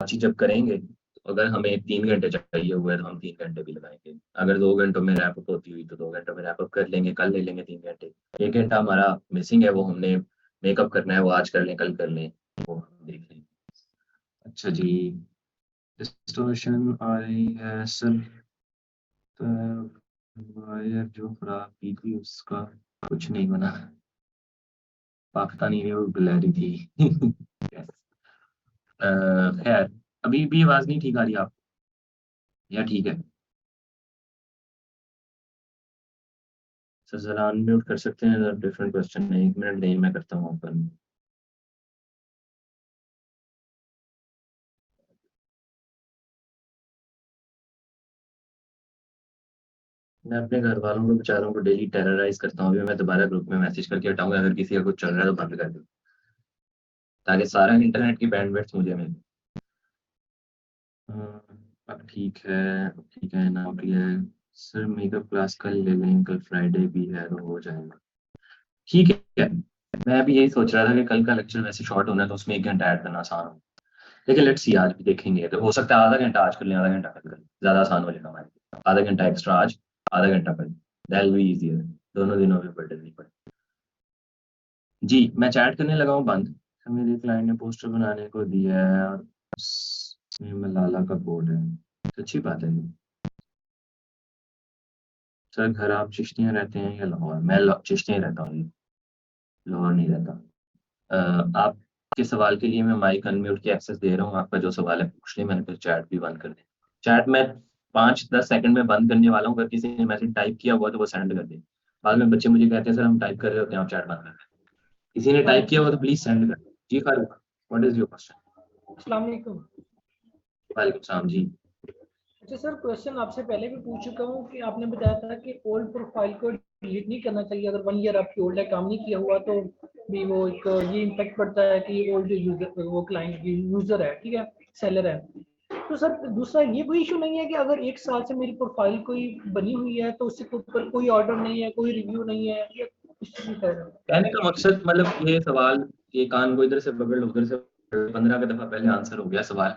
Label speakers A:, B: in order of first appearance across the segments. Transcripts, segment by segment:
A: चीज जब करेंगे तो अगर हमें 3 घंटे चाहिए हुए तो हम 3 घंटे भी लगाएंगे। अगर 2 घंटों में रैप अप होती हुई तो 2 घंटों में रैप अप कर लेंगे, कल ले लेंगे 3 घंटे। 1 घंटा हमारा मिसिंग है, वो हमने मेकअप करना है, वो आज कर लें कल कर लें, वो हम देख लेंगे। अच्छा जी, डिस्टॉर्शन आ रही है सर। वायर जो खराब की थी उसका कुछ नहीं बना, पाकिस्तानी वो ब्लैरी थी। खैर, अभी भी आवाज नहीं ठीक आ रही आप, या ठीक है? सर जरा अनम्यूट कर सकते हैं, डिफरेंट क्वेश्चन है, 1 मिनट नहीं मैं करता हूँ ओपन। मैं अपने घर वालों को बेचारों को डेली टेरराइज करता हूँ। अभी मैं दोबारा ग्रुप में मैसेज करके हटाऊंगा, अगर किसी का कुछ चल रहा है तो बंद कर दो, ताकि सारा इंटरनेट की बैंडविड्थ मुझे मिले। अब ठीक है, अब ठीक है ना, अब ये सर मेकअप क्लास कल ले लें, कल फ्राइडे भी है तो हो जाएगा। ठीक है, मैं भी यही सोच रहा था कि कल का लेक्चर वैसे शॉर्ट होना है तो उसमें 1 घंटा ऐड करना आसान हो। लेकिन लेट्स सी, आज भी देखेंगे तो हो सकता है आधा घंटा आज कर लें, आधा घंटा कल कर लें, ज्यादा आसान हो जाएगा हमारे लिए। आधा घंटा एक्स्ट्रा आज, आधा घंटा कल, दैट विल बी इजियर। दोनों दिनों में पढ़ नहीं पड़े। जी, मैं चैट करने लगा हूँ बंद। मेरे क्लाइंट ने पोस्टर बनाने को दिया है और उसमें मलाला का बोर्ड है। अच्छी बात है। सर घर आप चिश्तियाँ रहते हैं या लाहौर? मैं चिश्तियाँ रहता हूँ, लाहौर नहीं रहता। आपके सवाल के लिए मैं माइक अनम्यूट की एक्सेस दे रहा हूँ। आपका जो सवाल है पूछ लें, मैंने फिर चैट भी बंद कर दिया। चैट में 5-10 सेकंड में बंद करने वाला हूँ, अगर किसी ने मैसेज टाइप किया हुआ तो वो सेंड कर दे। बाद में बच्चे मुझे कहते हैं सर हम टाइप कर रहे होते हैं, आप चैट बंद कर दें। किसी ने टाइप किया हुआ तो प्लीज सेंड कर दें। जी Farooq, what is your question?
B: अस्सलाम वालेकुम।
A: वालेकुम सलाम जी।
B: अच्छा सर, क्वेश्चन आपसे पहले भी पूछ चुका हूँ कि आपने बताया था कि ओल्ड प्रोफाइल को डिलीट नहीं करना चाहिए। अगर 1 ईयर आपकी ओल्ड है, काम नहीं किया हुआ, तो भी वो एक ये इम्पैक्ट पड़ता है कि ओल्ड यूजर, वो क्लाइंट यूजर है, ठीक है, सेलर है। तो सर दूसरा ये कोई इशू नहीं है कि अगर 1 साल से मेरी प्रोफाइल कोई बनी हुई है तो उसके ऊपर कोई ऑर्डर नहीं है, कोई रिव्यू नहीं है, या कुछ भी है?
A: कहने का मकसद, मतलब ये सवाल, ये कान को इधर से पकड़ लो उधर से 15 दफा पहले आंसर हो गया सवाल।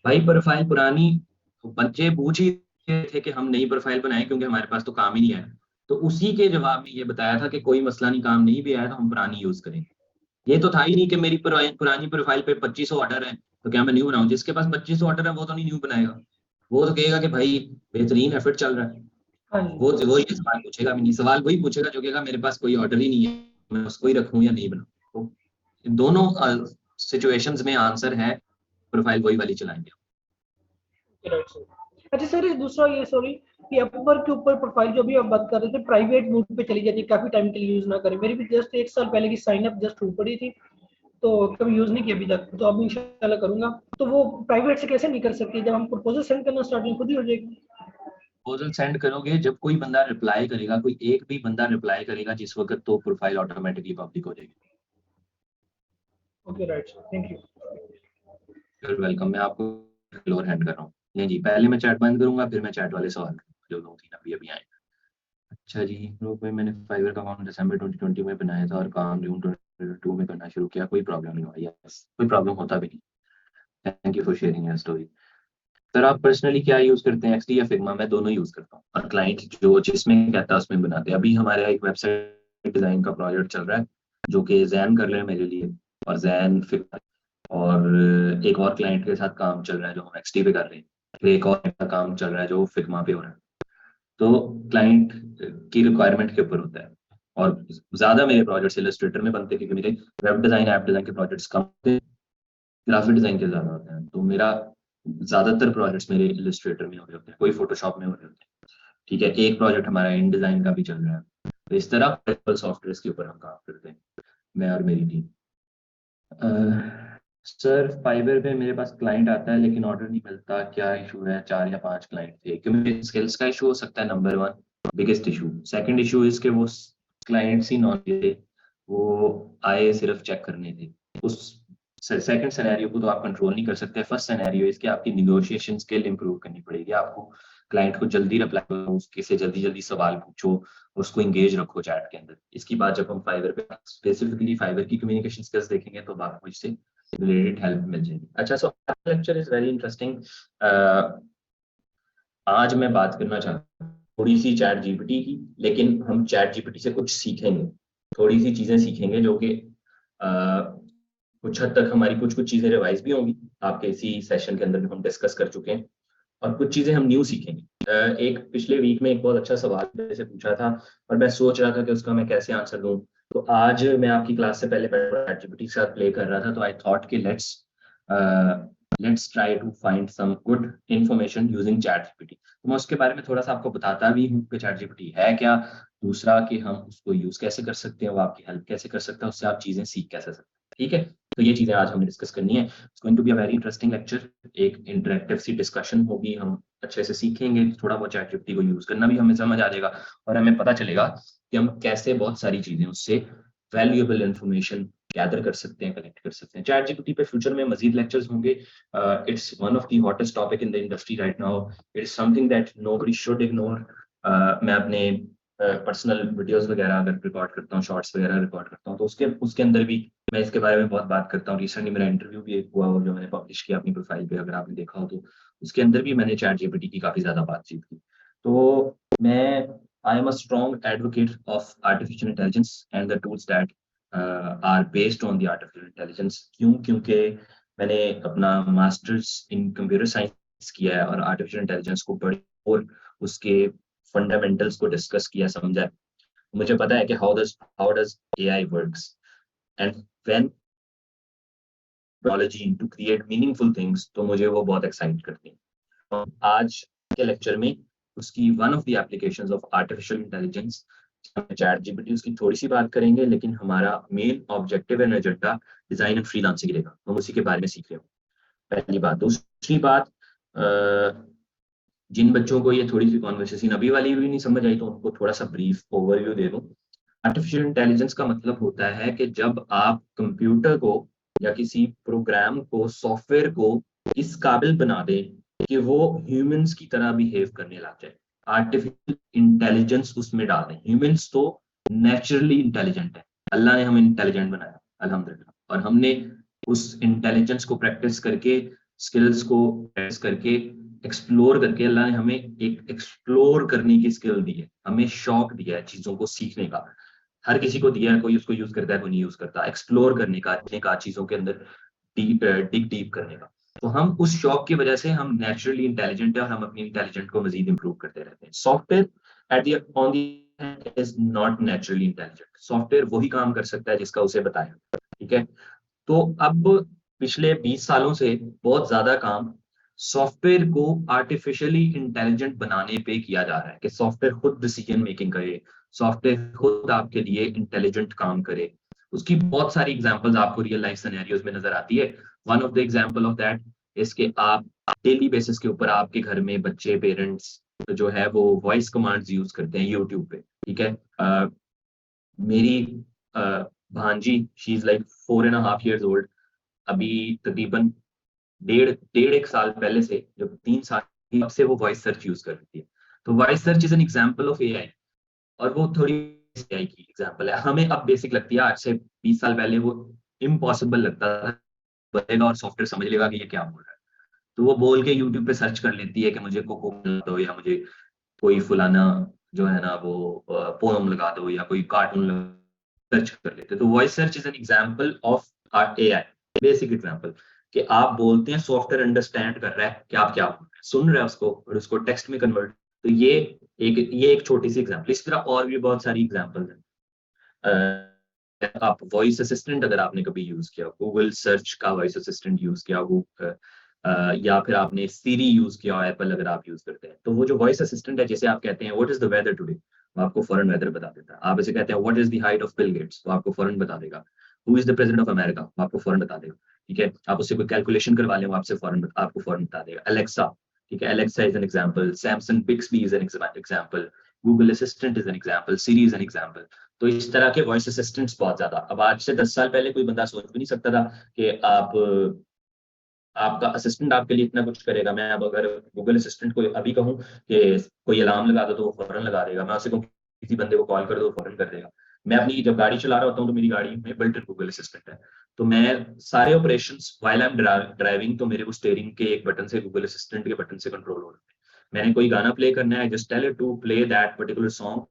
A: भाई प्रोफाइल पुरानी, बच्चे पूछ ही रहे थे कि हम नई प्रोफाइल बनाएं क्योंकि हमारे पास तो काम ही नहीं है। तो उसी के जवाब में ये बताया था कि कोई मसला नहीं, काम नहीं भी आया तो हम पुरानी यूज करें। ये तो था ही नहीं कि मेरी पुरानी प्रोफाइल पे 2500 ऑर्डर है तो क्या मैं न्यू बनाऊं? जिसके पास 2500 ऑर्डर है वो तो नहीं न्यू बनाएगा, वो तो कहेगा कि भाई बेहतरीन एफर्ट चल रहा है।
B: हाँ जी।
A: वो ये सवाल पूछेगा भी नहीं, सवाल वही पूछेगा जो कहेगा मेरे पास कोई ऑर्डर ही नहीं है, मैं उसको ही रखूं या नहीं बनाऊं। तो इन दोनों सिचुएशंस में आंसर है प्रोफाइल वही वाली चलाएंगे।
B: Right sir. अच्छा सर, दूसरा ये, सॉरी, कि अपवर के ऊपर प्रोफाइल जो भी आप बात कर रहे थे, प्राइवेट मोड पे चली जाती है, काफी टाइम के लिए यूज ना करें। मेरी भी जस्ट 1 साल पहले की साइन अप जस्ट हो पड़ी थी, तो कभी यूज नहीं किया अभी तक, तो अब इंशाल्लाह करूंगा। तो वो प्राइवेट से कैसे नहीं कर सकती? जब हम प्रपोजल सेंड करना स्टार्ट खुद ही हो जाएगी।
A: प्रपोजल सेंड करोगे जब कोई बंदा रिप्लाई करेगा, कोई एक भी बंदा रिप्लाई करेगा जिस वक्त, तो प्रोफाइल ऑटोमेटिकली पब्लिक हो जाएगी।
B: Okay right sir, thank you.
A: फिर वेलकम, मैं आपको फ्लोर हैंड कर रहा हूँ। नहीं जी, पहले मैं चैट बंद करूंगा फिर मैं चैट वाले सवाल करूंगा जो 2-3 अभी अभी आए। अच्छा जी, ग्रुप में मैंने फाइवर का अकाउंट दिसंबर 2020 में बनाया था और काम जून 2022 में करना शुरू किया, कोई प्रॉब्लम नहीं हुआ? यस, कोई प्रॉब्लम होता भी नहीं। Thank you for sharing your story. Sir आप पर्सनली क्या यूज करते हैं, एक्सडी या फिग्मा? मैं दोनों यूज करता हूँ, और क्लाइंट जो जिसमें कहता है उसमें बनाते हैं। अभी हमारे एक वेबसाइट डिजाइन का प्रोजेक्ट चल रहा है जो कि जैन कर रहे हैं मेरे लिए, और जैन फिग्मा, और एक और क्लाइंट के साथ काम चल रहा है जो हम एक्सडी पे कर रहे हैं। फिर एक और काम चल रहा है जो फिग्मा पे हो रहा है। तो क्लाइंट की रिक्वायरमेंट के ऊपर होता है। और ज्यादा मेरे प्रोजेक्ट्स इलस्ट्रेटर में बनते हैं क्योंकि मेरे वेब डिजाइन, ऐप डिजाइन के प्रोजेक्ट्स कम होते हैं, ग्राफिक डिजाइन के ज्यादा होते हैं। तो मेरा ज्यादातर प्रोजेक्ट्स मेरे इलस्ट्रेटर में हो रहे होते हैं, कोई फोटोशॉप में हो रहे होते हैं। ठीक है, एक प्रोजेक्ट हमारा इन डिजाइन का भी चल रहा है। तो इस तरह सॉफ्टवेयर के ऊपर हम काम करते हैं, मैं और मेरी टीम। सर फाइबर पे मेरे पास क्लाइंट आता है लेकिन ऑर्डर नहीं मिलता, क्या इशू है? 4 या 5 क्लाइंट थे, क्योंकि स्किल्स का इशू हो सकता है, number 1 biggest issue. Second issue is के वो क्लाइंट्स ही नॉन थे, वो आए सिर्फ चेक करने थे। उस सेकंड सिनेरियो को तो आप कंट्रोल नहीं कर सकते। फर्स्ट सिनेरियो इसके आपकी निगोशिएशन स्किल इंप्रूव करनी पड़ेगी आपको। क्लाइंट को जल्दी रिप्लाई करो, उसके से जल्दी जल्दी सवाल पूछो, उसको इंगेज रखो चैट के अंदर। इसकी बात जब हम फाइवर पे स्पेसिफिकली फाइवर की कम्युनिकेशन स्किल्स देखेंगे तो बात मुझसे रिलेटेड हेल्प मिल जाएगी। अच्छा, सो लेक्चर इज वेरी इंटरेस्टिंग। आज मैं बात करना चाहता हूँ थोड़ी सी चैट जीपीटी की, लेकिन हम चैट जीपीटी से कुछ सीखेंगे, थोड़ी सी चीजें सीखेंगे जो कि कुछ हद तक हमारी कुछ कुछ चीजें रिवाइज भी होंगी, आपके इसी सेशन के अंदर भी हम डिस्कस कर चुके हैं, और कुछ चीजें हम न्यू सीखेंगे। एक पिछले वीक में एक बहुत अच्छा सवाल मेरे से पूछा था और मैं सोच रहा था कि उसका मैं कैसे आंसर दूं, तो आज मैं आपकी क्लास से पहले चैट जीपीटी के साथ प्ले कर रहा था, तो आई थॉट कि let's try to find some good information using chat GPT. तो मैं उसके बारे में थोड़ा सा आपको बताता भी हूँ कि चैट जीपीटी है क्या, दूसरा कि हम उसको यूज कैसे कर सकते हैं, वो आपकी हेल्प कैसे कर सकता है, उससे आप चीजें सीख कैसे सकते हैं। ठीक है, तो ये चीजें आज हमें डिस्कस करनी है। It's going to be a very interesting lecture, एक इंटरेक्टिव सी डिस्कशन होगी, हम अच्छे से सीखेंगे, थोड़ा बहुत चैट जीपीटी को यूज करना भी हमें समझ आ जाएगा और हमें पता चलेगा कि हम कैसे बहुत सारी चीजें उससे वैल्यूएबल इंफॉर्मेशन गैदर कर सकते हैं, कलेक्ट कर सकते हैं। चैट जीपीटी पे फ्यूचर में मजीद लेक्चर्स होंगे। It's one of the hottest topic in the industry right now, it is something that nobody should ignore. मैं अपने पर्सनल वीडियोस वगैरह अगर रिकॉर्ड करता हूँ, शॉर्ट्स वगैरह रिकॉर्ड करता हूँ, तो उसके उसके अंदर भी मैं इसके बारे में बहुत बात करता हूँ। रिसेंटली मेरा इंटरव्यू भी एक हुआ, जो मैंने पब्लिश किया अपनी प्रोफाइल पे, अगर आपने देखा हो तो उसके अंदर भी मैंने चैट जीपीटी की काफी ज्यादा बातचीत की। तो मैं I am a strong advocate of artificial intelligence and the tools that are based on the artificial intelligence. क्यों? क्योंकि मैंने अपना मास्टर्स इन कंप्यूटर साइंस किया है और आर्टिफिशियल इंटेलिजेंस को बड़ी और उसके फंडामेंटल्स को डिस्कस किया, समझा है। मुझे पता है कि how does AI works and when technology to create meaningful things, तो मुझे वो बहुत एक्साइट करती है। तो आज के लेक्चर में उसकी one of the applications of artificial intelligence chat GPT, उसकी थोड़ी सी बात करेंगे, लेकिन हमारा main objective and agenda design and freelancing रहेगा, हम उसी के बारे में सीख रहे हो। पहली बात। दूसरी बात, जिन बच्चों को ये थोड़ी सी कॉन्वर्सेशन अभी वाली भी नहीं समझ आई, तो उनको थोड़ा सा ब्रीफ ओवरव्यू दे दूं। आर्टिफिशियल इंटेलिजेंस का मतलब होता है कि जब आप कंप्यूटर को या किसी प्रोग्राम को, सॉफ्टवेयर को इस काबिल बना दें कि वो ह्यूमंस की तरह बिहेव करने लग जाए, आर्टिफिशियल इंटेलिजेंस उसमें डाल दें। ह्यूमंस तो नेचुरली इंटेलिजेंट है, अल्लाह ने हमें इंटेलिजेंट बनाया अल्हम्दुलिल्लाह, और हमने उस इंटेलिजेंस को प्रैक्टिस करके, स्किल्स को प्रैक्टिस करके, एक्सप्लोर करके, अल्लाह ने हमें एक एक्सप्लोर करने की स्किल दी है, हमें शौक दिया है चीजों को सीखने का। हर किसी को दिया है, कोई उसको यूज करता है, कोई नहीं यूज करता, एक्सप्लोर करने का चीजों के अंदर डीप करने का। तो हम उस शौक की वजह से हम नेचुरली इंटेलिजेंट है और हम अपनी इंटेलिजेंट को मजीद इंप्रूव करते रहते हैं। Software at the on the is not naturally intelligent. Software वही काम कर सकता है जिसका उसे बताया, ठीक है। तो अब पिछले 20 सालों से बहुत ज्यादा काम सॉफ्टवेयर को आर्टिफिशियली इंटेलिजेंट बनाने पे किया जा रहा है कि सॉफ्टवेयर खुद डिसीजन मेकिंग करे, सॉफ्टवेयर खुद आपके लिए इंटेलिजेंट काम करे। उसकी बहुत सारी एग्जांपल्स आपको रियल लाइफ सिनेरियोज में नजर आती है। One of the example of that is के आप डेली बेसिस के ऊपर आपके घर में बच्चे, पेरेंट्स जो है वो वॉइस कमांड्स यूज करते हैं यूट्यूब पे, ठीक है। मेरी भांजी, she is like 4.5 years old, अभी तकरीबन डेढ़ एक साल पहले से, जब 3 साल की, तब से वो वॉइस सर्च यूज कर रही है। तो voice search is an example of AI, और वो थोड़ी एआई की एग्जाम्पल है। हमें अब बेसिक लगती है, आज से 20 साल पहले वो इम्पॉसिबल लगता था बनेगा और सॉफ्टवेयर समझ लेगा कि ये क्या बोल रहा है। तो वो बोल के यूट्यूब पे सर्च कर लेती है कि मुझे कोको दो, या मुझे कोई फलाना जो है ना वो पोयम लगा दो, या कोई कार्टून सर्च कर लेते। तो voice search is an example of AI, basic example, कि आप बोलते हैं, सॉफ्टवेयर अंडरस्टैंड कर रहा है कि आप क्या बोल रहे हैं, सुन रहा है उसको और उसको टेक्स्ट में कन्वर्ट। तो ये एक छोटी सी एग्जांपल, इस तरह और भी बहुत सारी एग्जांपल्स हैं। आप वॉइस असिस्टेंट अगर आपने कभी यूज किया, गूगल सर्च का वॉइस असिस्टेंट यूज किया, या फिर आपने सीरी यूज किया, एप्पल अगर आप यूज करते हैं, तो वो जो वॉइस असिस्टेंट है, जैसे आप कहते हैं what is the weather today, वो आपको फॉरन वेदर बता देता है। आप ऐसे कहते हैं what is the height of Bill Gates, वो आपको फॉरन बता देगा। Who is the president of America, वो आपको फॉरन बता देगा, ठीक है। आप उससे कोई कैलकुलेशन करवा लें, वो आपको फॉरन बता देगा। अलेक्सा, ठीक है, Alexa is an example, Samsung Bixby is an example, Google assistant is an example, Siri is an example. तो इस तरह के वॉइस असिस्टेंट्स बहुत ज्यादा। अब आज से 10 साल पहले कोई बंदा सोच भी नहीं सकता था कि आपका असिस्टेंट आपके लिए इतना कुछ करेगा। मैं अब अगर गूगल असिस्टेंट को अभी कहूँ कि कोई अलार्म लगा दो, तो वो फौरन लगा देगा। मैं उसे कहूँ किसी बंदे को कॉल कर दो, फौरन कर देगा। मैं अपनी जब गाड़ी चला रहा होता हूँ, तो मेरी गाड़ी में बिल्ट इन गूगल असिस्टेंट है। तो मैं सारे operations while I am driving, तो मेरे को स्टीयरिंग के एक बटन से, गूगल असिस्टेंट के बटन से कंट्रोल हो रहा है। मैंने कोई गाना प्ले करना है, just tell it to play that particular song,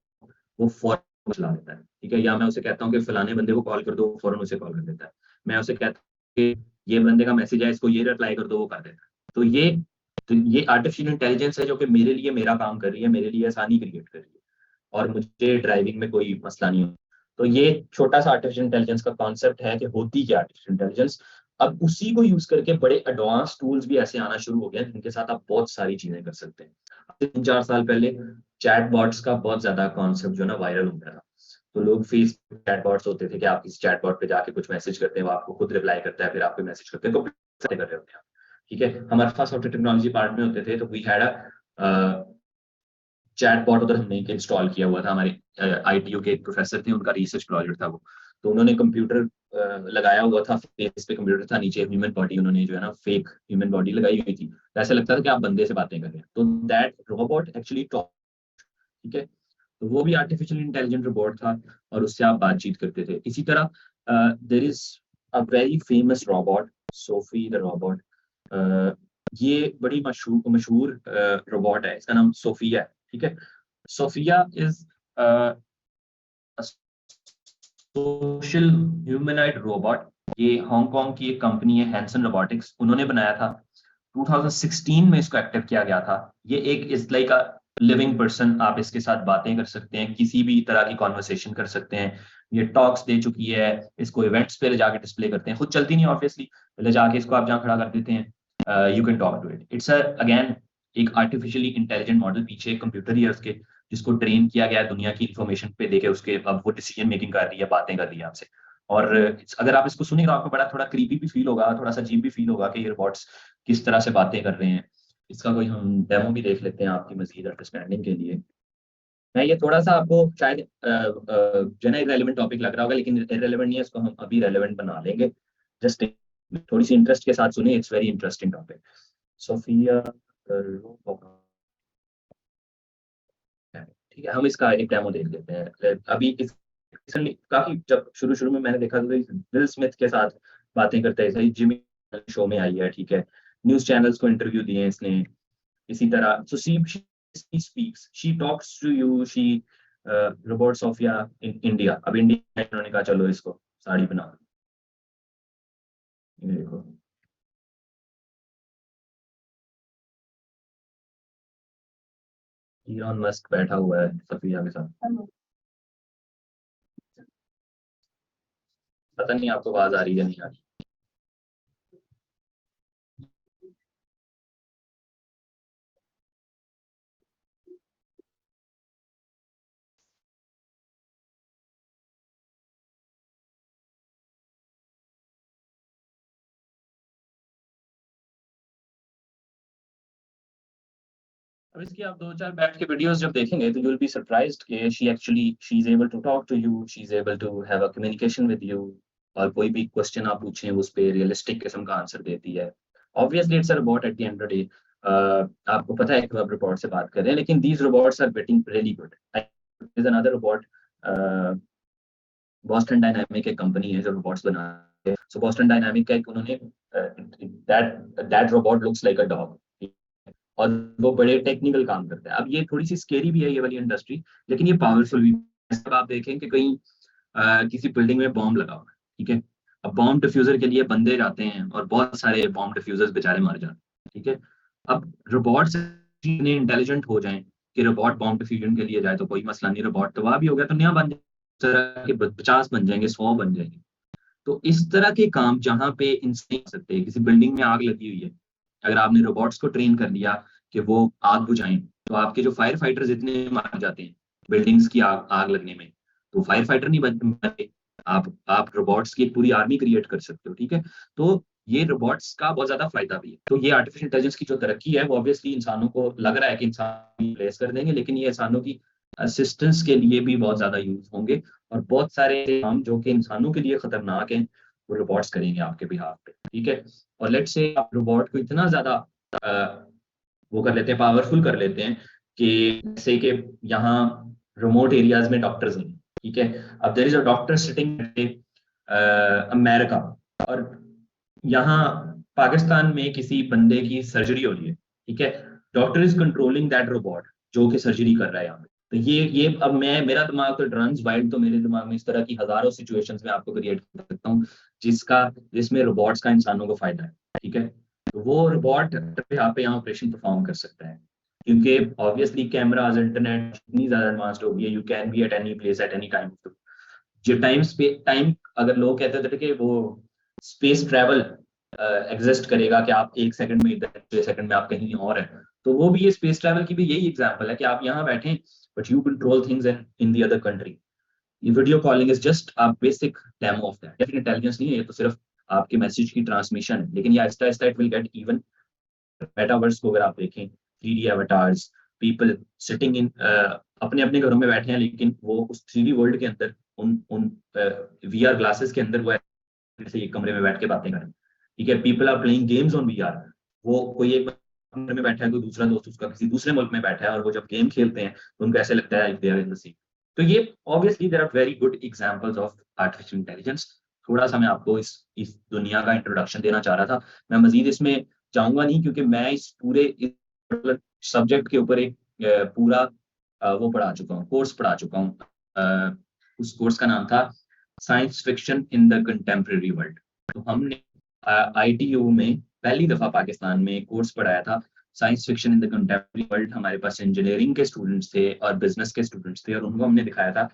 A: वो फौरन चला देता है, ठीक है। या मैं उसे कहता हूँ कि फलाने बंदे को कॉल कर दो, फौरन उसे कॉल कर देता है। मैं उसे कहता हूँ कि ये बंदे का मैसेज है, इसको ये रिप्लाई कर दो, वो कर देता है। तो ये आर्टिफिशियल इंटेलिजेंस है जो कि मेरे लिए मेरा काम कर रही है, मेरे लिए आसानी क्रिएट कर रही है, और मुझे ड्राइविंग में कोई मसला नहीं हो। तो ये छोटा सा आर्टिफिशियल इंटेलिजेंस का कॉन्सेप्ट है कि होती क्या आर्टिफिशियल इंटेलिजेंस। अब उसी को यूज करके बड़े एडवांस टूल्स भी ऐसे आना शुरू हो गए हैं जिनके साथ आप बहुत सारी चीजें कर सकते हैं। 3-4 साल पहले चैट बॉट्स का बहुत ज्यादा कॉन्सेप्ट जो ना वायरल हो गया था। तो लोग फेसबुक चैट बॉट्स होते थे कि आप किसी चैट बॉट पे जाके कुछ मैसेज करते हैं, वो आपको खुद रिप्लाई करता है, फिर आपको मैसेज करते हैं, कर रहे होते हैं, ठीक है। हमारे पास सॉफ्टवेयर टेक्नोलॉजी पार्ट में होते थे, तो we had a chat bot उधर हमने इंस्टॉल किया हुआ था। हमारे आईटीयू के एक प्रोफेसर थे, उनका रिसर्च प्रोजेक्ट था वो। तो उन्होंने कंप्यूटर लगाया हुआ था, फेस पे कंप्यूटर था, नीचे ह्यूमन बॉडी उन्होंने जो है ना फेक ह्यूमन बॉडी लगाई हुई थी। तो ऐसा लगता था कि आप बंदे से बातें कर रहे हैं, तो दैट रोबोट एक्चुअली टॉक, ठीक है। तो वो भी आर्टिफिशियल इंटेलिजेंट रोबोट था, और उससे आप बातचीत करते थे। इसी तरह there is a very famous robot, Sophie the robot. ये बड़ी मशहूर मशहूर रोबोट है, इसका नाम सोफिया है, ठीक है। Sophia is social humanoid robot. ये हांगकांग की एक कंपनी है, हैंसन रोबोटिक्स, उन्होंने बनाया था। 2016 में इसको एक्टिव किया गया था। ये एक is like a living person, आप इसके साथ बातें कर सकते हैं, किसी भी तरह की कॉन्वर्सेशन कर सकते हैं। ये टॉक्स दे चुकी है, इसको इवेंट्स पे ले जाके डिस्प्ले करते हैं, खुद चलती नहीं ऑब्वियसली, ले जाके इसको आप जहाँ खड़ा कर देते हैं, you can talk to it. It's again एक आर्टिफिशियली इंटेलिजेंट मॉडल, पीछे एक कंप्यूटर ही है उसके, जिसको ट्रेन किया गया है दुनिया की इंफॉर्मेशन पे देके, उसके अब वो डिसीजन मेकिंग कर रही है, बातें कर रही है आपसे। और अगर आप इसको सुनेंगे आपको बड़ा थोड़ा क्रीपी भी फील होगा, थोड़ा सा अजीब भी फील होगा कि ये रोबोट्स किस तरह से बातें कर रहे हैं। इसका कोई हम डेमो भी देख लेते हैं आपकी मजीद अंडरस्टैंडिंग के लिए। मैं ये थोड़ा सा आपको शायद जो है इरेलीवेंट टॉपिक लग रहा होगा, लेकिन इरेलीवेंट नहीं है, इसको हम अभी रेलेवेंट बना लेंगे। जस्ट थोड़ी सी इंटरेस्ट के साथ सुनिए, it's very interesting topic. Sophia, ठीक है, हम इसका एक डेमो देख लेते हैं अभी। काफी जब शुरू शुरू में मैंने देखा तो विल स्मिथ के साथ बातें करते हैं, सही जिमी शो में आई है, ठीक है। न्यूज चैनल्स को इंटरव्यू दिए हैं इसने। इसी तरह so she speaks, she talks to you, she robot Sophia in India. अब इंडिया इन्होंने कहा चलो इसको साड़ी बना दो। ये देखो, इलॉन मस्क बैठा हुआ है सोफिया के साथ। पता नहीं आपको आवाज आ रही है नहीं आ रही। अब इसकी आप 2-4 बैठ के वीडियोस जब देखेंगे तो यू विल बी सरप्राइज्ड कि she is able to talk to you, she is able to have a communication with you. और कोई भी क्वेश्चन आप पूछें उस पे रियलिस्टिक किस्म का आंसर देती है। Obviously it's a robot at the end of the day. आपको पता है कि आप रोबोट से बात कर रहे हैं, लेकिन these robots are getting really good. Is another robot, Boston dynamic एक कंपनी है जो रोबोट्स बनाती है। सो बॉस्टन डायनामिक का एक उन्होंने that that robot looks like a dog, और वो बड़े टेक्निकल काम करता है। अब ये थोड़ी सी स्केरी भी है ये वाली इंडस्ट्री, लेकिन ये पावरफुल भी है। अब आप देखें कि कहीं किसी बिल्डिंग में बॉम्ब लगा हुआ है, ठीक है। अब बॉम्ब डिफ्यूजर के लिए बंदे जाते हैं और बहुत सारे बॉम्ब डिफ्यूजर्स बेचारे मर जाते हैं, ठीक है। अब रोबोट्स इतने इंटेलिजेंट हो जाएं कि रोबोट बॉम्ब डिफ्यूजन के लिए जाए तो कोई मसला नहीं, रोबोट तबाह भी हो गया तो नया बन जाए, इस तरह के 50 बन जाएंगे, 100 बन जाएंगे। तो इस तरह के काम जहाँ पे इंसान कर सकते हैं, किसी बिल्डिंग में आग लगी हुई है, अगर आपने रोबोट्स को ट्रेन कर लिया कि वो आग बुझाएं, तो आपके जो फायर फाइटर्स इतने मार जाते हैं बिल्डिंग्स की आग आग लगने में, तो फायर फाइटर नहीं बनते। आप रोबोट्स की एक पूरी आर्मी क्रिएट कर सकते हो, ठीक है। तो ये रोबोट्स का बहुत ज्यादा फायदा भी है। तो ये आर्टिफिशियल इंटेलिजेंस की जो तरक्की है वो ऑब्वियसली इंसानों को लग रहा है कि इंसान रिप्लेस कर देंगे, लेकिन ये इंसानों की असिस्टेंस के लिए भी बहुत ज्यादा यूज होंगे। और बहुत सारे काम जो कि इंसानों के लिए खतरनाक हैं वो रोबोट्स करेंगे आपके बिहाफ पे, ठीक है। और लेट्स से आप रोबोट को इतना ज्यादा वो कर लेते हैं, पावरफुल कर लेते हैं कि जैसे कि यहाँ रिमोट एरियाज में डॉक्टर्स नहीं, ठीक है। अब there is a doctor sitting America, और यहाँ पाकिस्तान में किसी बंदे की सर्जरी हो रही है, ठीक है, doctor is controlling that robot जो कि सर्जरी कर रहा है यहाँ पे। तो ये अब मेरा दिमाग तो रन्स वाइल्ड, तो मेरे दिमाग में इस तरह की हजारों सिचुएशंस में आपको क्रिएट कर सकता हूँ जिसमें रोबोट्स का इंसानों को फायदा है, ठीक है। तो वो रोबोट यहाँ ऑपरेशन परफॉर्म कर सकता है, क्योंकि ऑब्वियसली कैमराज, इंटरनेट इतनी ज्यादा एडवांस्ड हो गई है, you can be at any place at any time. जो टाइम अगर लोग कहते थे कि वो स्पेस ट्रेवल एग्जिस्ट करेगा कि आप 1 सेकंड में इधर, 2 सेकंड में आप कहीं और है, तो वो भी ये स्पेस ट्रेवल की भी यही एग्जांपल है कि आप यहाँ बैठे but you control things in the other country. ये video calling is just a basic demo of that. Definite intelligence नहीं है, ये तो सिर्फ आपके मैसेज की ट्रांसमिशन है, लेकिन ये Aahista Aahista it will get even. Metaverse को अगर आप देखें, 3D avatars, people sitting in अपने अपने घरों में बैठे हैं, लेकिन वो उस 3D वर्ल्ड के अंदर उन उन VR ग्लासेस के अंदर वो से एक कमरे में बैठ के बातें करें, ठीक है। People are playing games on VR। वो कोई एक कमरे में बैठा है, कोई दूसरा दोस्त उसका किसी दूसरे मुल्क में बैठा है, और वो जब गेम खेलते हैं तो उनको ऐसे लगता है they are in the same. तो ये obviously there are very good examples of artificial intelligence. थोड़ा सा मैं आपको इस दुनिया का इंट्रोडक्शन देना चाह रहा था। मैं मजीद इसमें जाऊंगा नहीं, क्योंकि मैं इस पूरे सब्जेक्ट के ऊपर एक पूरा वो पढ़ा चुका हूँ, कोर्स पढ़ा चुका हूँ। उस कोर्स का नाम था science fiction in the contemporary world. तो हमने ITU में पहली दफा पाकिस्तान में कोर्स पढ़ाया था science fiction in the contemporary world. हमारे पास इंजीनियरिंग के स्टूडेंट्स थे और बिजनेस के स्टूडेंट्स थे, और उनको हमने दिखाया था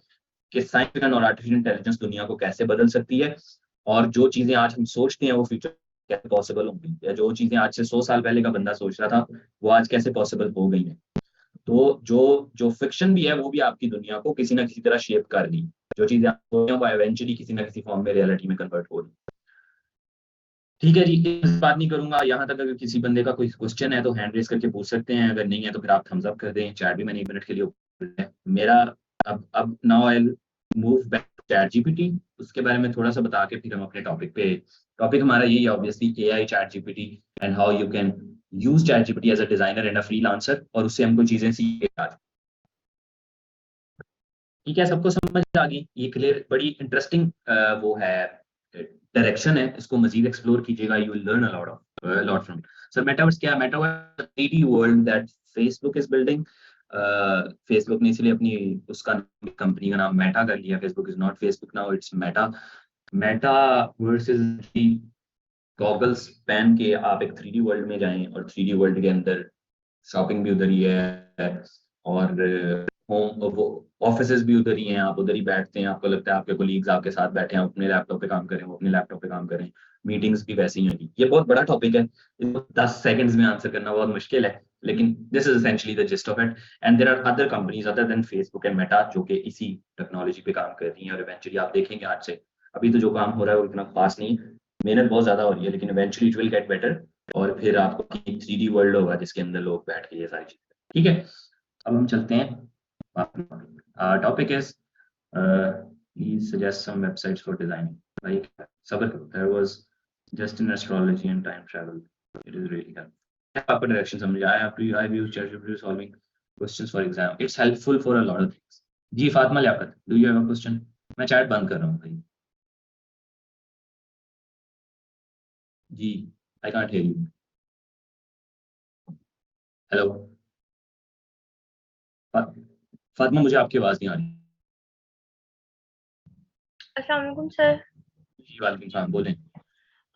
A: कि साइंस फिक्शन और आर्टिफिशियल इंटेलिजेंस दुनिया को कैसे बदल सकती है, और जो चीजें आज हम सोचते हैं वो फ्यूचर कैसे पॉसिबल होंगी, या जो चीजें आज से 100 साल पहले का बंदा सोच रहा था वो आज कैसे पॉसिबल हो गई है। तो जो जो फिक्शन भी है वो भी आपकी दुनिया को किसी ना किसी तरह शेप कर रही है। जो चीजें आप सोच रहे हो वो एवेंचुअली किसी ना किसी फॉर्म में रियलिटी में कन्वर्ट हो रही है। ठीक है जी, इस बात नहीं करूंगा यहाँ तक। अगर किसी बंदे का कोई क्वेश्चन है तो हैंड रेस करके पूछ सकते हैं, अगर नहीं है तो फिर आप थम्स अप कर दें। चैट भी मैंने 1 मिनट के लिए open है मेरा। अब now I move back to chat GPT. उसके बारे में थोड़ा सा बता के फिर हम अपने टॉपिक हमारा यही है obviously, AI, chat GPT and how you can use chat GPT as a designer and a freelancer, और उससे हमको चीजें सीख। ठीक है, सबको समझ आ गई? ये क्लियर, बड़ी इंटरेस्टिंग वो है, डायरेक्शन है, इसको मजीद एक्सप्लोर कीजिएगा, you will learn a lot from it. Sir metaverse क्या है? Metaverse 3D world that Facebook is building. Facebook ने इसलिए अपनी उसका कंपनी का नाम मेटा कर लिया। Facebook is not Facebook now, it's Meta. Metaverse is goggles पहन के आप एक 3D वर्ल्ड में जाएं, और 3D वर्ल्ड के अंदर शॉपिंग भी उधर ही है, और होम वो ऑफिसेज भी उधर ही हैं। आप उधर ही बैठते हैं, आपको लगता है आपके कोलीग्स आपके साथ बैठे हैं, अपने लैपटॉप पे काम करें, वो अपने लैपटॉप पे काम करें। मीटिंग्स भी वैसी ही होंगी। ये बहुत बड़ा टॉपिक है, इसको 10 सेकंड्स में आंसर करना बहुत मुश्किल है, लेकिन this is essentially the gist of it. And there are other companies other than Facebook and Meta जो कि इसी टेक्नोलॉजी पे काम कर रही हैं, और इवेंचुअली आप देखेंगे आज से, अभी तो जो काम हो रहा है वो इतना खास नहीं, मेहनत बहुत ज्यादा हो रही है, लेकिन eventually it will get better, और फिर आपको 3D वर्ल्ड होगा जिसके अंदर लोग बैठ के ये सारी चीजें। ठीक है, अब हम चलते हैं। Topic is please suggest some websites for designing. भाई सब्र करो, there was just in astrology and time travel, it is really help. आपका डायरेक्शन समझ आया? I use ChatGPT solving questions for exam, it's helpful for a lot of things. जी Fatima Liaquat, do you have a question? मैं chat बंद कर रहा हूँ भाई। जी, I can't hear you. Hello Fatima, मुझे आपकी आवाज नहीं आ रही।
C: अस्सलाम वालेकुम सर।
A: जी वालेकुम सलाम, बोलें।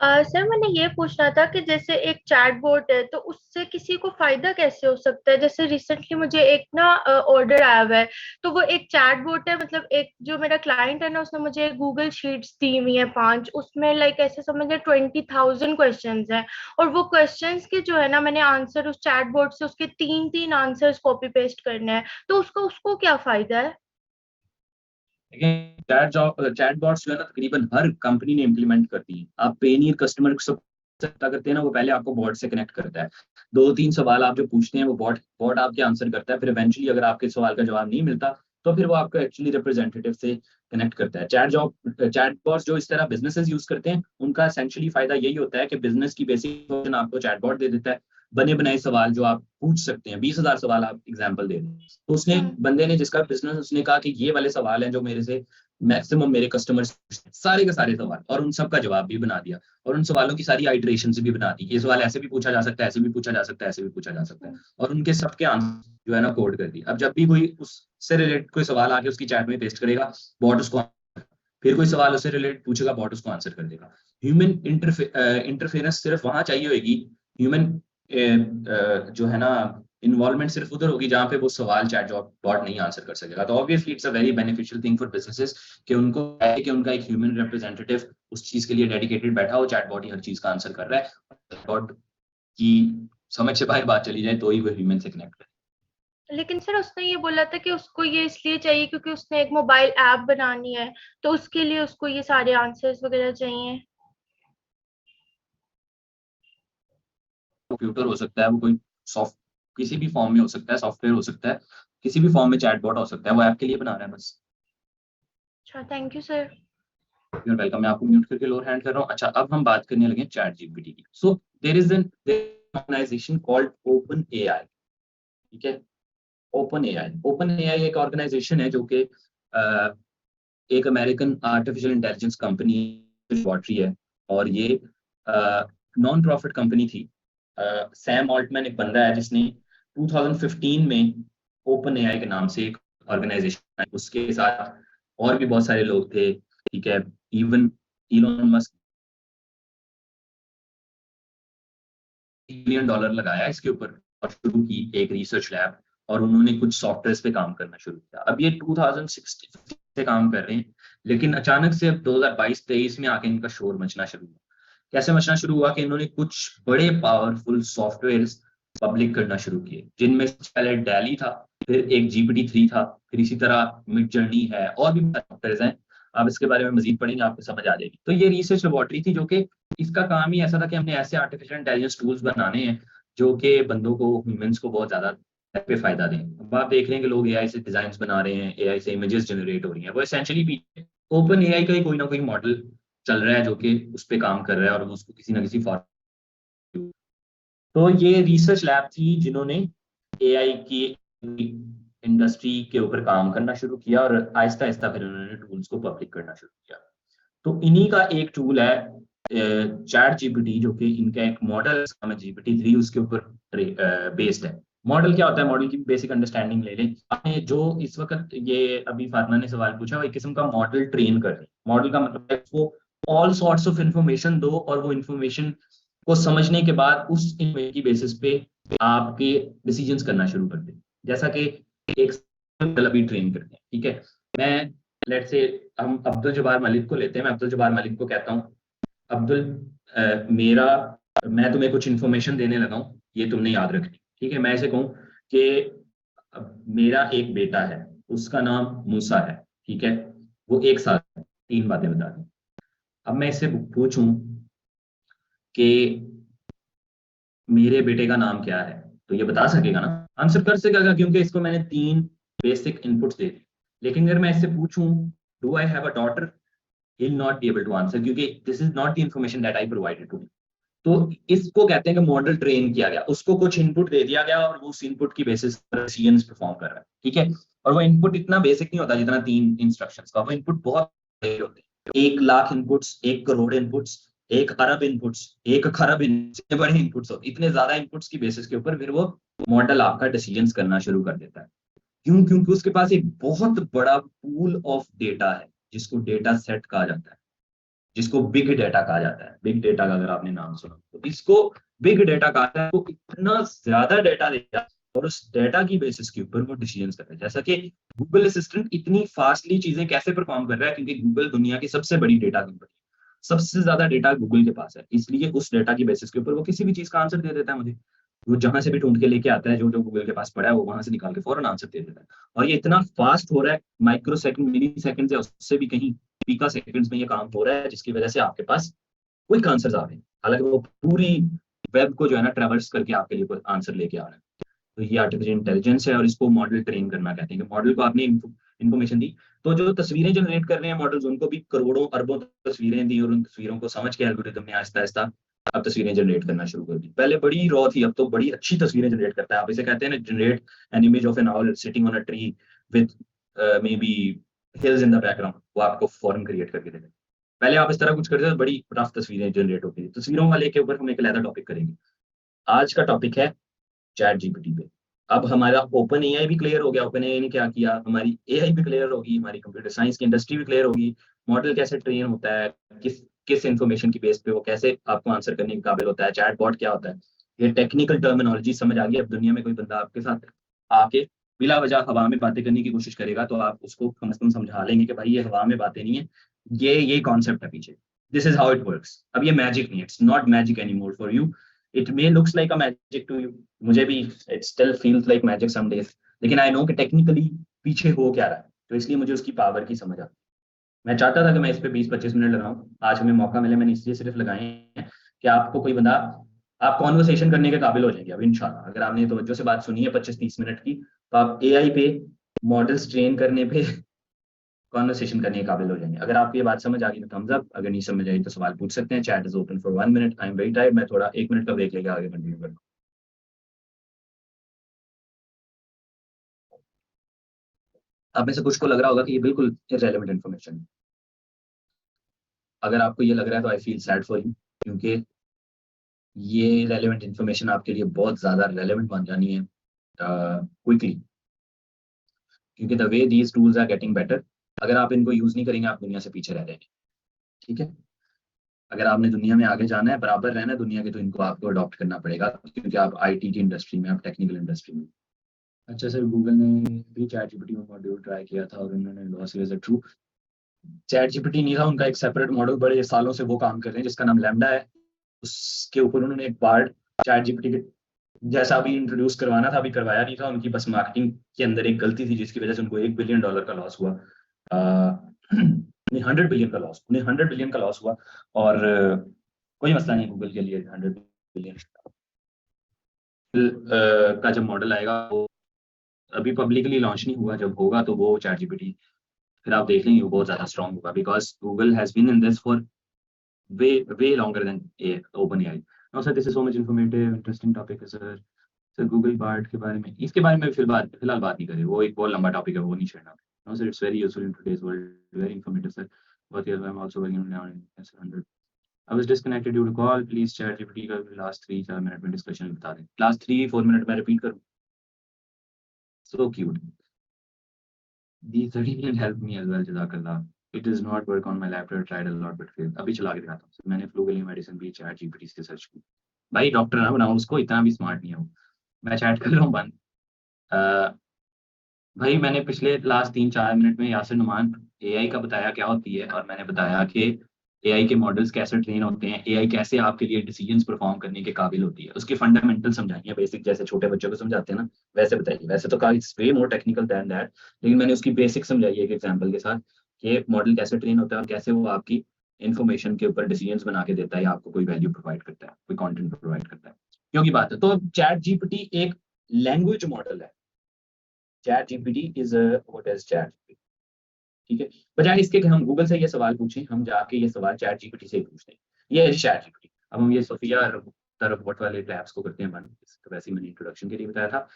C: सर मैंने ये पूछना था कि जैसे एक चैट बोट है तो उससे किसी को फायदा कैसे हो सकता है? जैसे रिसेंटली मुझे एक ना ऑर्डर आया हुआ है, तो वो एक चैट बोट है, मतलब एक जो मेरा क्लाइंट है ना उसने मुझे गूगल शीट्स दी हुई है 5, उसमें लाइक ऐसे समझे 20,000 क्वेश्चंस हैं, और वो क्वेश्चंस के जो है ना मैंने आंसर उस चैट बोट से उसके 3-3 आंसर्स कॉपी पेस्ट करने हैं, तो उसको क्या फायदा है?
A: चैट बॉट्स जो है ना तकरीबन हर कंपनी ने इम्प्लीमेंट कर दी है। आप पेनियर कस्टमर से करते हैं ना, वो पहले आपको बॉट से कनेक्ट करता है। 2-3 सवाल आप जो पूछते हैं वो बॉट बॉट आपके आंसर करता है। फिर इवेंचुअली अगर आपके सवाल का जवाब नहीं मिलता तो फिर वो आपको एक्चुअली रिप्रेजेंटेटिव से कनेक्ट करता है। चैट बॉट्स जो इस तरह बिजनेसेस यूज करते हैं उनका एसेंशियली फायदा यही होता है कि बिजनेस की बेसिक इंफॉर्मेशन आपको चैट बॉट दे देता है, बने बनाए सवाल जो आप पूछ सकते हैं। 20,000 सवाल आप एग्जाम्पल दे दें, तो उसने बंदे ने जिसका बिजनेस, उसने कहा कि ये वाले सवाल हैं जो मेरे से मैक्सिमम मेरे कस्टमर्स सारे के सारे सवाल, और उन सब का जवाब भी बना दिया, और उन सवालों की सारी आइटरेशन भी बना दी। ये सवाल ऐसे भी पूछा जा सकता है, ऐसे भी पूछा जा सकता है, ऐसे भी पूछा जा सकता है, और उनके सबके आंसर जो है ना कोड कर दी। अब जब भी कोई उससे रिलेटेड कोई सवाल आके उसकी चैट में पेस्ट करेगा, बॉट उसको, फिर कोई सवाल उससे रिलेटेड पूछेगा, बॉट उसको आंसर कर देगा। ह्यूमन इंटरफेरेंस सिर्फ वहां चाहिए होगी, ह्यूमन जो है ना इन्वॉल्वमेंट सिर्फ उधर होगी जहां पे वो सवाल चैट बॉट नहीं आंसर कर सकेगा। तो obviously it's a very beneficial thing for businesses कि उनको है कि उनका एक ह्यूमन रिप्रेजेंटेटिव उस चीज के लिए डेडिकेटेड बैठा हो, चैट बॉट ही हर चीज का आंसर कर रहा है, बॉट की समझ से बाहर बात चली जाए तो ही वो ह्यूमन से कनेक्ट करे।
C: लेकिन सर उसने ये बोला था कि उसको ये इसलिए चाहिए क्योंकि उसने एक मोबाइल ऐप बनानी है, तो उसके लिए उसको ये सारे आंसर्स वगैरह चाहिए।
A: कंप्यूटर हो सकता है, वो कोई सॉफ्ट किसी भी फॉर्म में हो सकता है, सॉफ्टवेयर हो सकता है, किसी भी फॉर्म में चैटबॉट हो सकता है, वो ऐप के लिए बना रहा है बस।
C: अच्छा, thank you sir.
A: You're welcome. मैं आपको म्यूट करके लोअर हैंड कर रहा हूँ। अच्छा, अब हम बात करने लगे चैट जीपीटी की। So there is an organization called open AI. ठीक है, ओपन एआई एक ऑर्गेनाइजेशन है जो कि एक American artificial intelligence company laboratory है, और ये नॉन प्रॉफिट कंपनी थी। सैम ऑल्टमैन एक बंदा है जिसने 2015 में ओपन एआई के नाम से एक ऑर्गेनाइजेशन है, उसके साथ और भी बहुत सारे लोग थे। ठीक है, इवन इलॉन मस्क $1 बिलियन लगाया इसके ऊपर और शुरू की एक रिसर्च लैब, और उन्होंने कुछ सॉफ्टवेयर पे काम करना शुरू किया। अब ये 2016 से काम कर रहे हैं, लेकिन अचानक से अब 2022-23 में आके इनका शोर मचना शुरू हुआ। कैसे मचना शुरू हुआ कि इन्होंने कुछ बड़े पावरफुल सॉफ्टवेयर पब्लिक करना शुरू किए, जिनमें पहले डैली था, फिर एक GPT-3 था, फिर इसी तरह मिड जर्नी है, और भी सॉफ्टवेयर हैं। आप इसके बारे में मजीद पढ़ेंगे, आपको समझ आ जाएगी। तो ये रिसर्च लेबोरेटरी थी जो कि इसका काम ही ऐसा था कि हमने ऐसे आर्टिफिशियल इंटेलिजेंस टूल्स बनाने हैं जो कि बंदों को, ह्यूमंस को बहुत ज्यादा पे फायदा दें। अब आप देख रहे हैं कि लोग एआई से डिजाइन बना रहे हैं, एआई से इमेजेस जनरेट हो रही हैं, वो एसेंशियली ओपन एआई का ही कोई ना कोई मॉडल चल रहा है जो कि उस पर काम कर रहा है, और उसको किसी ना किसी फॉर्म। तो ये रिसर्च लैब थी जिन्होंने एआई की इंडस्ट्री के ऊपर काम करना शुरू किया, और आहिस्ता आहिस्ता फिर उन्होंने टूल्स को पब्लिक करना शुरू किया। तो इन्हीं का एक टूल है चैट जीपीटी, जो कि इनका एक मॉडल है GPT-3, उसके ऊपर बेस्ड है। मॉडल क्या होता है, मॉडल की बेसिक अंडरस्टैंडिंग ले लें। आपने जो इस वक्त ये अभी फातिमा ने सवाल पूछा, वो एक किस्म का मॉडल ट्रेन कर रहे हैं। मॉडल का मतलब है उसको ऑल सॉर्ट्स ऑफ इंफॉर्मेशन दो, और वो इंफॉर्मेशन को समझने के बाद उस इन्फॉर्मेशन की बेसिस पे आपके डिसीजंस करना शुरू कर दें। जैसा कि एक अभी ट्रेन करते हैं, ठीक है। मैं लेट्स से हम अब्दुल जब्बार मलिक को लेते हैं। मैं अब्दुल जब्बार मलिक को कहता हूँ, अब्दुल मैं तुम्हें कुछ इन्फॉर्मेशन देने लगा हूँ, ये तुमने याद रखनी। ठीक है, मैं ऐसे कहूँ कि मेरा एक बेटा है, उसका नाम मूसा है। ठीक है, वो 1 साल है, 3 बातें बता दी। अब मैं इससे पूछूं कि मेरे बेटे का नाम क्या है, तो ये बता सकेगा ना, आंसर कर सकेगा, क्योंकि इसको मैंने 3 बेसिक इनपुट्स दे दी। लेकिन अगर मैं इससे पूछूं do I have a daughter, he'll not be able to answer, क्योंकि this is not the information that I provided to him। तो इसको कहते हैं कि मॉडल ट्रेन किया गया, उसको कुछ इनपुट दे दिया गया और वो उस इनपुट की बेसिस पर डिसीजंस परफॉर्म कर रहा है। ठीक है, और वो इनपुट इतना बेसिक नहीं होता जितना 3 इंस्ट्रक्शंस का, वो इनपुट बहुत बड़े होते हैं। 1 लाख इनपुट्स, 1 करोड़ इनपुट्स, 1 अरब इनपुट्स, 1 खरब इतने बड़े इनपुट्स होते, इतने ज्यादा इनपुट्स की बेसिस के ऊपर फिर वो मॉडल आपका डिसीजंस करना शुरू कर देता है। क्यों? क्योंकि उसके पास एक बहुत बड़ा पूल ऑफ डेटा है, जिसको डेटा सेट कहा जाता है, जिसको बिग डेटा कहा जाता है। बिग डेटा का अगर आपने नाम सुना तो इसको बिग डेटा कहा जाता है। वो इतना ज्यादा डेटा देता है और उस डेटा की बेसिस के ऊपर वो डिसीजन करता है। जैसा कि गूगल असिस्टेंट इतनी फास्टली चीजें कैसे परफॉर्म कर रहा है, क्योंकि गूगल दुनिया की सबसे बड़ी डेटा कंपनी है, सबसे ज्यादा डेटा गूगल के पास है, इसलिए उस डेटा की बेसिस के ऊपर वो किसी भी चीज का आंसर दे देता है मुझे। वो जहां से भी ढूंढ के लेके आता है, जो जो गूगल के पास पड़ा है वो वहां से निकाल के फौरन आंसर दे देता है। और ये इतना फास्ट हो रहा है, माइक्रो सेकंड, मिली सेकंड या उससे भी कहीं पीका सेकंड्स में ये काम हो रहा है, जिसकी वजह से आपके पास क्विक आंसर्स आ रहे हैं। हालांकि वो पूरी वेब को जो है ना ट्रैवर्स करके आपके लिए आंसर लेके आ रहा है। तो ये आर्टिफिशियल इंटेलिजेंस है और इसको मॉडल ट्रेन करना कहते हैं। कि मॉडल को आपने इन्फॉर्मेशन दी, तो जो तस्वीरें जनरेट कर रहे हैं मॉडल्स, उनको भी करोड़ों अरबों तस्वीरें दी, और उन तस्वीरों को समझ के एल्गोरिथम ने आहिस्ता आहिस्ता अब तस्वीरें जनरेट करना शुरू कर दी। पहले बड़ी रॉ थी, अब तो बड़ी अच्छी तस्वीरें जनरेट करता है। आप इसे कहते हैं ना, generate an image of an owl sitting on a tree with maybe hills in the background, वो आपको फॉर्म क्रिएट करके देगा। पहले आप इस तरह कुछ करते थे, बड़ी रफ तस्वीरें जनरेट होती थी। तस्वीरों वाले के ऊपर हम एक अलग टॉपिक करेंगे। आज का टॉपिक है चैट जीपीटी पे। अब हमारा ओपन एआई भी क्लियर हो गया, ओपन एआई ने क्या किया, हमारी एआई भी क्लियर होगी, हमारी कंप्यूटर साइंस की इंडस्ट्री भी क्लियर होगी, मॉडल कैसे ट्रेन होता है, किस किस इन्फॉर्मेशन की बेस पे वो कैसे आपको आंसर करने के काबिल होता है, चैट बॉट क्या होता है, ये टेक्निकल टर्मिनोलॉजी समझ आ गई। अब दुनिया में कोई बंदा आपके साथ आके बिला वजह हवा में बातें करने की कोशिश करेगा तो आप उसको कम से कम समझा लेंगे कि भाई ये हवा में बातें नहीं है, ये कॉन्सेप्ट है पीछे, this is how it works. अब ये मैजिक नहीं है, it's not magic anymore for you, it may looks like a magic to you, मुझे भी it still feels like magic some days, लेकिन आई नो कि टेक्निकली पीछे हो क्या रहा है, तो इसलिए मुझे उसकी पावर की समझ आ। मैं चाहता था कि मैं इस पे 20-25 मिनट लगाऊं, आज हमें मौका मिले, मैंने इसलिए सिर्फ लगाए हैं कि आपको कोई बंदा, आप कॉन्वर्सेशन करने के काबिल हो जाएंगे अब इंशाल्लाह। अगर आपने तवज्जो से बात सुनी है 25-30 मिनट की, तो आप एआई पे मॉडल्स ट्रेन करने पे कॉन्वर्सेशन करने के काबिल हो जाएंगे। अगर आपको ये बात समझ आ गई तो थम्स अप, अगर नहीं समझ आई तो सवाल पूछ सकते हैं। Chat is open for 1 minute, I am very tired, मैं थोड़ा 1 मिनट का ब्रेक लेके आगे कंटिन्यू करूँ। आप में से कुछ को लग रहा होगा कि ये बिल्कुल इररेलेवेंट इन्फॉर्मेशन है। अगर आपको ये लग रहा है तो I feel sad for you, क्योंकि ये रेलेवेंट इन्फॉर्मेशन आपके लिए बहुत ज्यादा रेलेवेंट बन जानी है क्विकली, क्योंकि the way these tools are getting better, अगर आप इनको यूज नहीं करेंगे आप दुनिया से पीछे रह जाएंगे। ठीक है, अगर आपने दुनिया में आगे जाना है, बराबर रहना है दुनिया के, तो इनको आपको अडॉप्ट करना पड़ेगा, क्योंकि आप आईटी की इंडस्ट्री में, आप टेक्निकल इंडस्ट्री में। अच्छा सर, गूगल ने भी चैट जीपीटी मॉड्यूल ट्राई किया था और उन्होंने loss, is it true? Chat GPT नहीं था उनका, एक सेपरेट मॉडल, बड़े सालों से वो काम कर रहे हैं जिसका नाम लैम्डा है, उसके ऊपर उन्होंने एक पार्ट चैट जीपीटी के जैसा अभी इंट्रोड्यूस करवाना था, अभी करवाया नहीं था। उनकी बस मार्केटिंग के अंदर एक गलती थी जिसकी वजह से उनको $1 बिलियन का लॉस हुआ, नहीं 100 बिलियन का लॉस, उन्हें 100 बिलियन का लॉस हुआ। और कोई मसला नहीं गूगल के लिए, 100 बिलियन का जब मॉडल आएगा, वो अभी पब्लिकली लॉन्च नहीं हुआ, जब होगा तो वो चैट जीपीटी फिर आप देख लेंगे वो बहुत ज्यादा स्ट्रॉन्ग होगा, because Google has been in this for way longer than OpenAI. No sir, this is so much informative, interesting topic है सर। सर गूगल बार्ड के बारे में, इसके बारे में फिलहाल बात नहीं करें, वो एक बहुत लंबा टॉपिक है, वो नहीं छेड़ना। No sir, it's very useful in today's world, very informative sir. बहुत ही, I am also working on it sir 100। I was disconnected due to call, please ChatGPT का लास्ट 3-4 मिनट में डिस्कशन बता दें। लास्ट 3-4 मिनट में repeat करूं? So cute. These 30 minutes helped me as well, Jazakallah. It does not work on my laptop, tried a lot but failed. अभी चला के दिखाता हूँ। मैंने फ्लू के लिए मेडिसिन भी चैट जीपीटी से सर्च की। भाई डॉक्टर ना बनाओ उसको, इतना भी स्मार्ट नहीं हो। मैं चैट कर रहा हूँ बंद। भाई मैंने पिछले लास्ट 3-4 मिनट में यासिर नुमान एआई का बताया क्या होती है, और मैंने बताया कि एआई के मॉडल्स कैसे ट्रेन होते हैं, एआई कैसे आपके लिए डिसीजंस परफॉर्म करने के काबिल होती है, उसकी फंडामेंटल समझानी है, बेसिक, जैसे छोटे बच्चों को समझाते हैं ना वैसे बताइए। वैसे तो it's way more technical than that, लेकिन मैंने उसकी बेसिक समझाई है एक एग्जांपल के साथ कि मॉडल कैसे ट्रेन होता है और कैसे वो आपकी इन्फॉर्मेशन के ऊपर डिसीजंस बना के देता है या आपको कोई वैल्यू प्रोवाइड करता है, कोई कंटेंट प्रोवाइड करता है। क्योंकि बात है, तो चैट जीपीटी एक लैंग्वेज मॉडल है। Chat GPT is what is chat, ठीक है। बजाय इसके कि हम गूगल से ये सवाल पूछें, हम जाके ये सवाल चैट जीपीटी से ही पूछते हैं। ये है चैट जीपीटी। अब हम ये सोफिया रोबोट वाले लैब्स को करते हैं बंद, तो वैसे ही मैंने इंट्रोडक्शन के लिए बताया था।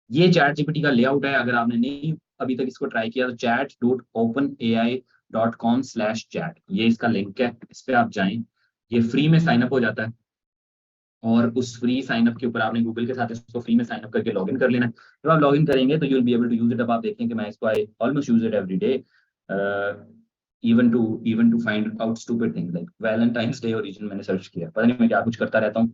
A: ये चैट जीपीटी का लेआउट है, अगर आपने नहीं अभी तक इसको ट्राई किया तो chat.openai.com/chat, ये इसका लिंक है, इस पे आप जाएं। ये फ्री में साइन अप हो जाता है, और उस फ्री साइन अप के ऊपर आपने गूगल के साथ इसको फ्री में साइन अप करके लॉगिन कर लेना है। जब आप लॉगिन करेंगे तो you will be able to use it. अब आप देखें कि मैं इसको I almost use it every day, even to find out stupid things like Valentine's day origin मैंने सर्च किया, पता नहीं मैं क्या कुछ करता रहता हूँ,